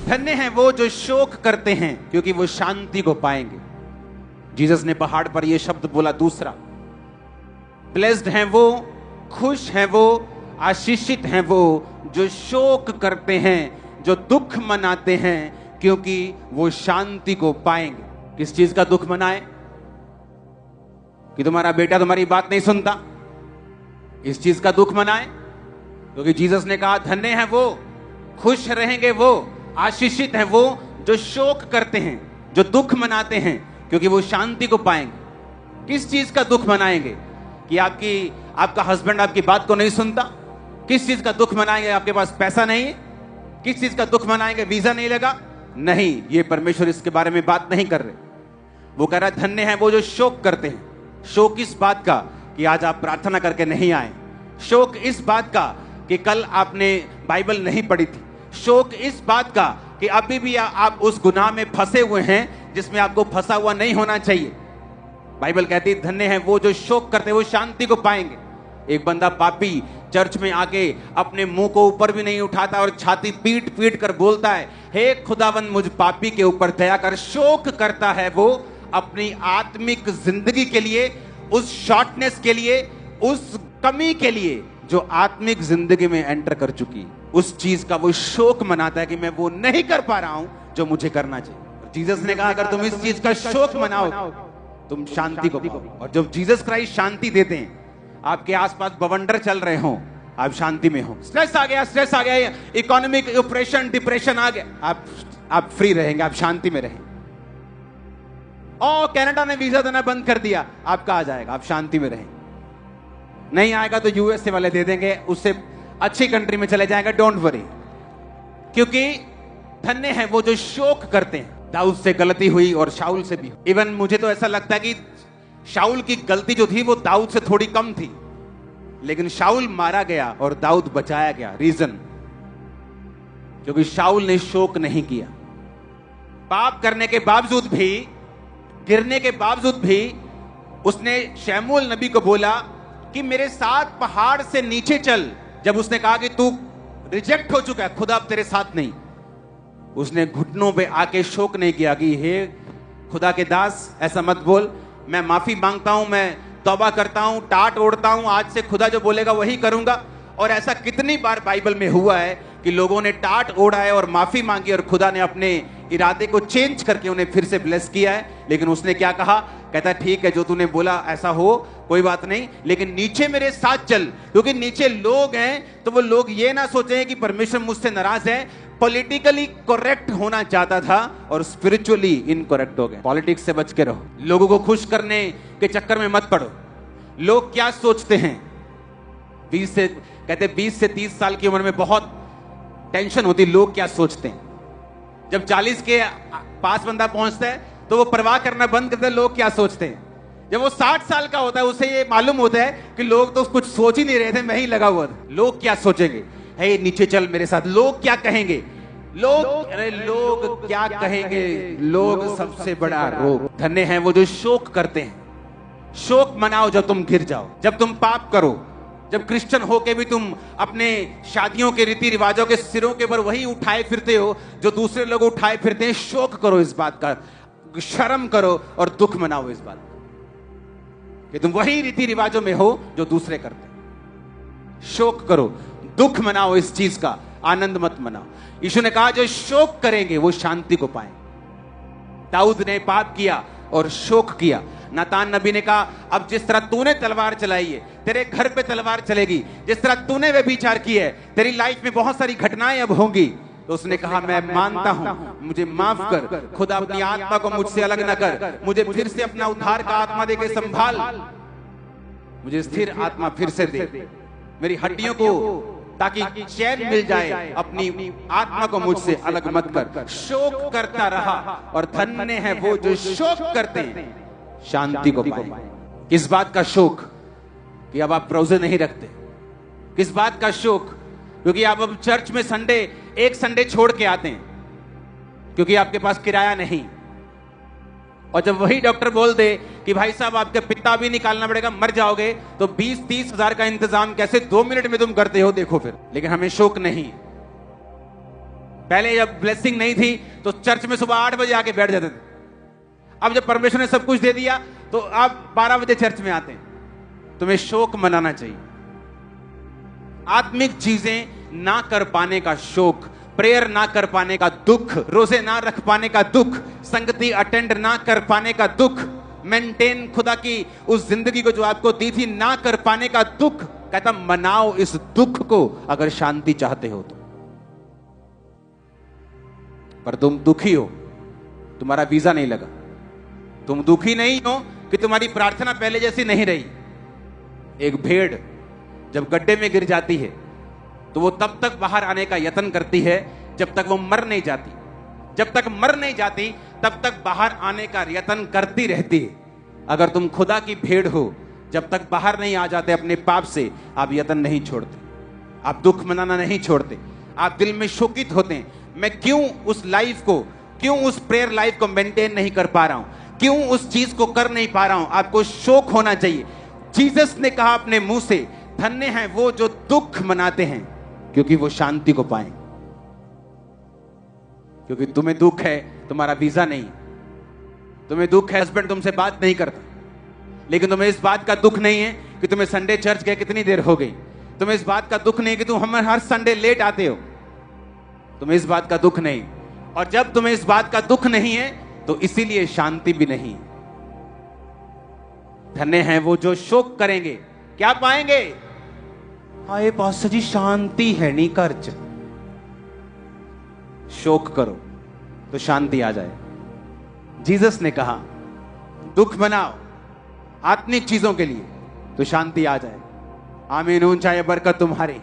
धन्य हैं वो जो शोक करते हैं क्योंकि वो शांति को पाएंगे। जीसस ने पहाड़ पर यह शब्द बोला दूसरा, ब्लेस्ड हैं वो, खुश हैं वो, आशीषित हैं वो जो शोक करते हैं, जो दुख मनाते हैं क्योंकि वो शांति को पाएंगे। किस चीज का दुख मनाए? कि तुम्हारा बेटा तुम्हारी बात नहीं सुनता, इस चीज का दुख मनाए? क्योंकि जीसस ने कहा धन्य हैं वो, खुश रहेंगे वो, आशीषित हैं वो जो शोक करते हैं, जो दुख मनाते हैं क्योंकि वो शांति को पाएंगे। किस चीज का दुख मनाएंगे? कि आपका हस्बैंड आपकी बात को नहीं सुनता? किस चीज का दुख मनाएंगे? आपके पास पैसा नहीं है? किस चीज का दुख मनाएंगे? वीजा नहीं लगा? नहीं, ये परमेश्वर इसके बारे में बात नहीं कर रहे। वो कह रहा है धन्य हैं वो जो शोक करते हैं। शोक इस बात का कि आज आप प्रार्थना करके नहीं आए, शोक इस बात का कि कल आपने बाइबल नहीं पढ़ी थी, शोक इस बात का कि अभी भी आप उस गुनाह में फंसे हुए हैं जिसमें आपको फंसा हुआ नहीं होना चाहिए। बाइबल कहती है धन्य हैं वो जो शोक करते हैं, वो शांति को पाएंगे। एक बंदा पापी चर्च में आके अपने मुंह को ऊपर भी नहीं उठाता और छाती पीट पीट कर बोलता है, हे खुदावन मुझ पापी के ऊपर दया कर। शोक करता है वो अपनी आत्मिक जिंदगी के लिए, उस शॉर्टनेस के लिए, उस कमी के लिए जो आत्मिक जिंदगी में एंटर कर चुकी, उस चीज का वो शोक मनाता है कि मैं वो नहीं कर पा रहा हूं जो मुझे करना चाहिए। जीसस ने कहा अगर तुम इस चीज का शोक मनाओ तुम शांति को पाओ। और जब जीसस क्राइस्ट शांति देते हैं, आपके आसपास बवंडर चल रहे हो, आप शांति में हो। स्ट्रेस आ गया, इकोनॉमिक ऑपरेशन, डिप्रेशन आ गया, आप फ्री रहेंगे, आप शांति में रहेंगे। और कनाडा ने वीजा देना बंद कर दिया, आपका आ जाएगा, आप शांति में रहेंगे। नहीं आएगा तो यूएसए वाले दे देंगे, उससे अच्छी कंट्री में चले जाएगा, डोंट वरी। क्योंकि धन्य है वो जो शोक करते हैं। दाऊद से गलती हुई और शाऊल से भी। इवन मुझे तो ऐसा लगता है कि शाऊल की गलती जो थी वो दाऊद से थोड़ी कम थी, लेकिन शाऊल मारा गया और दाऊद बचाया गया। रीजन क्योंकि शाऊल ने शोक नहीं किया। पाप करने के बावजूद भी, गिरने के बावजूद भी उसने शमूएल नबी को बोला कि मेरे साथ पहाड़ से नीचे चल। जब उसने कहा कि तू रिजेक्ट हो चुका है, खुदा अब तेरे साथ नहीं, उसने घुटनों पे आके शोक नहीं किया कि हे खुदा के दास ऐसा मत बोल, मैं माफी मांगता हूं, मैं तौबा करता हूं, टाट ओढ़ता हूं, आज से खुदा जो बोलेगा वही करूंगा। और ऐसा कितनी बार बाइबल में हुआ है कि लोगों ने टाट ओढ़ा है और माफी मांगी और खुदा ने अपने इरादे को चेंज करके उन्हें फिर से ब्लेस किया है। लेकिन उसने क्या कहा? कहता ठीक है जो तूने बोला ऐसा हो, कोई बात नहीं, लेकिन नीचे मेरे साथ चल। क्योंकि नीचे लोग हैं तो वो लोग ये ना सोचें कि परमेश्वर मुझसे नाराज है। पॉलिटिकली करेक्ट होना चाहता था और स्पिरिचुअली इनकरेक्ट हो गए। पॉलिटिक्स से बच के रहो, लोगों को खुश करने के चक्कर में मत पड़ो। लोग क्या सोचते हैं? 20 से 30 साल की उम्र में बहुत टेंशन होती, लोग क्या सोचते हैं। जब 40 के पास बंदा पहुंचता है तो वो परवाह करना बंद करता है लोग क्या सोचते हैं। जब वो 60 साल का होता है उसे ये मालूम होता है कि लोग तो कुछ सोच ही नहीं रहे थे, मैं ही लगा हुआ था, लोग क्या सोचेंगे। हे नीचे चल मेरे साथ, लोग क्या कहेंगे, लोग क्या कहेंगे, लोग सबसे बड़ा रोग। धन्य हैं वो जो शोक करते हैं। शोक मनाओ जब तुम गिर जाओ, जब तुम पाप करो, जब क्रिश्चियन होके भी तुम अपने शादियों के रीति रिवाजों के सिरों के ऊपर वही उठाए फिरते हो जो दूसरे लोग उठाए फिरते हैं। शोक करो इस बात का, शर्म करो और दुख मनाओ इस बात का कि तुम वही रीति रिवाजों में हो जो दूसरे करते हैं। शोक करो, दुख मनाओ, इस चीज का आनंद मत मनाओ। यीशु ने कहा जो शोक करेंगे वो शांति को पाएंगे। दाऊद ने पाप किया और शोक किया। नातान नबी ने कहा अब जिस तरह तूने तलवार चलाई है तेरे घर पे तलवार चलेगी, जिस तरह तूने व्यभिचार की है तेरी लाइफ में बहुत सारी घटनाएं अब होंगी। तो उसने कहा मैं मानता हूं, मुझे माफ कर, खुदा अपनी आत्मा को मुझसे अलग न कर, मुझे फिर से अपना उद्धार का आत्मा दे के संभाल, मुझे स्थिर आत्मा फिर से दे, मेरी हड्डियों को ताकि चैन मिल जाए, अपनी आत्मा को मुझसे अलग मत कर। शोक करता रहा और धन्य है वो जो शोक करते हैं शांति को पाएंगे। किस बात का शोक? कि अब आप रोजे नहीं रखते। किस बात का शोक? क्योंकि आप अब चर्च में एक संडे छोड़ के आते हैं क्योंकि आपके पास किराया नहीं। और जब वही डॉक्टर बोल दे कि भाई साहब आपके पित्ता भी निकालना पड़ेगा, मर जाओगे, तो 20-30 हजार का इंतजाम कैसे 2 मिनट में तुम करते हो, देखो फिर। लेकिन हमें शोक नहीं, पहले जब ब्लेसिंग नहीं थी तो चर्च में सुबह 8 बजे आके बैठ जाते थे। अब जब परमेश्वर ने सब कुछ दे दिया तो आप 12 बजे चर्च में आते हैं। तुम्हें शोक मनाना चाहिए। आत्मिक चीजें ना कर पाने का शोक, प्रेयर ना कर पाने का दुख, रोजे ना रख पाने का दुख, संगति अटेंड ना कर पाने का दुख, मेंटेन खुदा की उस जिंदगी को जो आपको दी थी ना कर पाने का दुख। कहता मनाओ इस दुख को अगर शांति चाहते हो तो। पर तुम दुखी हो, तुम्हारा वीजा नहीं लगा। तुम दुखी नहीं हो कि तुम्हारी प्रार्थना पहले जैसी नहीं रही। एक भेड़ जब गड्ढे में गिर जाती है तो वो तब तक बाहर आने का यत्न करती है जब तक वो मर नहीं जाती। जब तक मर नहीं जाती तब तक बाहर आने का यत्न करती रहती है। अगर तुम खुदा की भेड़ हो, जब तक बाहर नहीं आ जाते अपने पाप से, आप यत्न नहीं छोड़ते, आप दुख मनाना नहीं छोड़ते, आप दिल में शोकित होते हैं। मैं क्यों उस लाइफ को, क्यों उस प्रेयर लाइफ को मेंटेन नहीं कर पा रहा हूं, क्यों उस चीज को कर नहीं पा रहा हूं। आपको शोक होना चाहिए। जीसस ने कहा अपने मुंह से, धन्य हैं वो जो दुख मनाते हैं क्योंकि वो शांति को पाएंगे। क्योंकि तुम्हें दुख है, तुम्हारा वीजा नहीं, तुम्हें दुख है हस्बैंड तुमसे बात नहीं करता, लेकिन तुम्हें इस बात का दुख नहीं है कि तुम्हें संडे चर्च गए कितनी देर हो गई। तुम्हें इस बात का दुख नहीं कि तुम हर संडे लेट आते हो। तुम्हें इस बात का दुख नहीं। और जब तुम्हें इस बात का दुख नहीं है तो इसीलिए शांति भी नहीं। धन्य हैं वो जो शोक करेंगे, क्या पाएंगे? हाय पास्टर जी शांति है नहीं कर्ज। शोक करो तो शांति आ जाए। जीसस ने कहा दुख मनाओ आत्मिक चीजों के लिए तो शांति आ जाए। आमीन। ऊंचाई बरकत तुम्हारी।